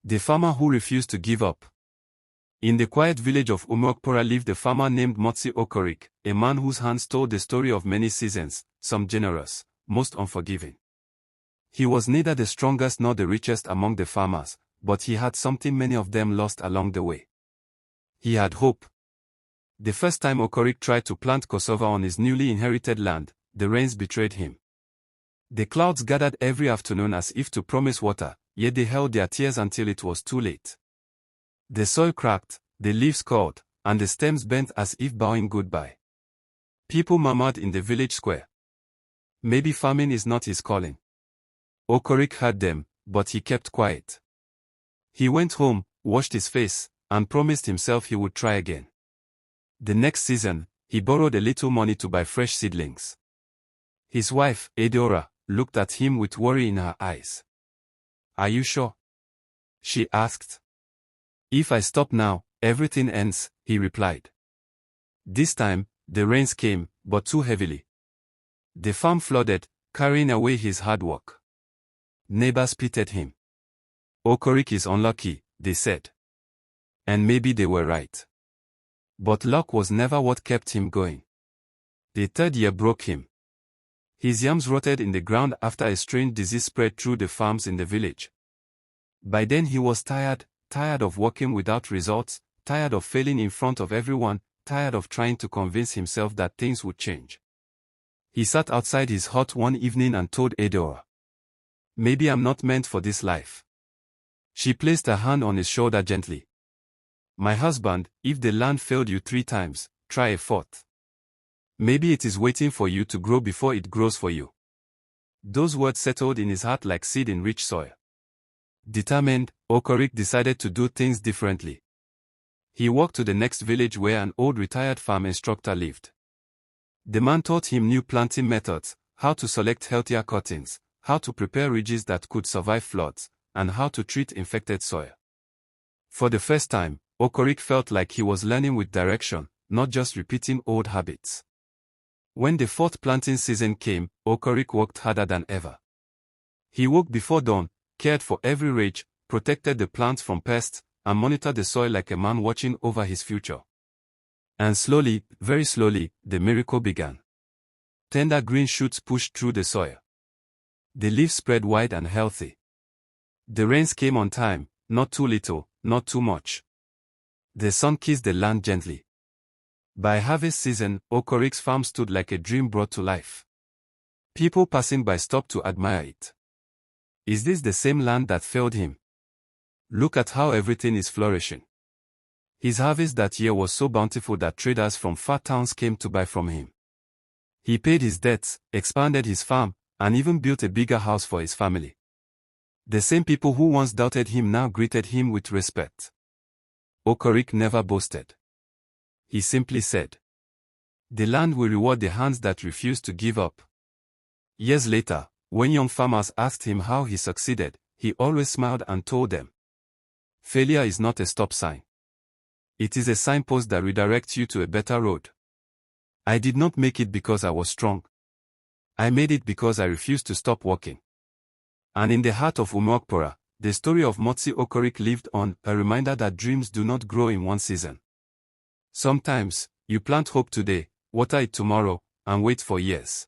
The farmer who refused to give up. In the quiet village of Umokpora lived a farmer named Motsi Okorik, a man whose hands told the story of many seasons, some generous, most unforgiving. He was neither the strongest nor the richest among the farmers, but he had something many of them lost along the way. He had hope. The first time Okorik tried to plant cassava on his newly inherited land, the rains betrayed him. The clouds gathered every afternoon as if to promise water, yet they held their tears until it was too late. The soil cracked, the leaves curled, and the stems bent as if bowing goodbye. People murmured in the village square. Maybe farming is not his calling. Okorik heard them, but he kept quiet. He went home, washed his face, and promised himself he would try again. The next season, he borrowed a little money to buy fresh seedlings. His wife, Eudora, looked at him with worry in her eyes. "Are you sure?" she asked. "If I stop now, everything ends," he replied. This time, the rains came, but too heavily. The farm flooded, carrying away his hard work. Neighbors pitied him. "Okorik is unlucky," they said. And maybe they were right. But luck was never what kept him going. The third year broke him. His yams rotted in the ground after a strange disease spread through the farms in the village. By then he was tired of working without results, tired of failing in front of everyone, tired of trying to convince himself that things would change. He sat outside his hut one evening and told Eudora, "Maybe I'm not meant for this life." She placed her hand on his shoulder gently. "My husband, if the land failed you 3 times, try a 4th. Maybe it is waiting for you to grow before it grows for you." Those words settled in his heart like seed in rich soil. Determined, Okorik decided to do things differently. He walked to the next village where an old retired farm instructor lived. The man taught him new planting methods, how to select healthier cuttings, how to prepare ridges that could survive floods, and how to treat infected soil. For the first time, Okorik felt like he was learning with direction, not just repeating old habits. When the 4th planting season came, Okorik worked harder than ever. He woke before dawn, cared for every ridge, protected the plants from pests, and monitored the soil like a man watching over his future. And slowly, very slowly, the miracle began. Tender green shoots pushed through the soil. The leaves spread wide and healthy. The rains came on time, not too little, not too much. The sun kissed the land gently. By harvest season, Okorik's farm stood like a dream brought to life. People passing by stopped to admire it. Is this the same land that failed him? Look at how everything is flourishing. His harvest that year was so bountiful that traders from far towns came to buy from him. He paid his debts, expanded his farm, and even built a bigger house for his family. The same people who once doubted him now greeted him with respect. Okorik never boasted. He simply said, "The land will reward the hands that refuse to give up." Years later, when young farmers asked him how he succeeded, he always smiled and told them, "Failure is not a stop sign. It is a signpost that redirects you to a better road. I did not make it because I was strong. I made it because I refused to stop working." And in the heart of Umokpora, the story of Motsi Okorik lived on, a reminder that dreams do not grow in one season. Sometimes, you plant hope today, water it tomorrow, and wait for years.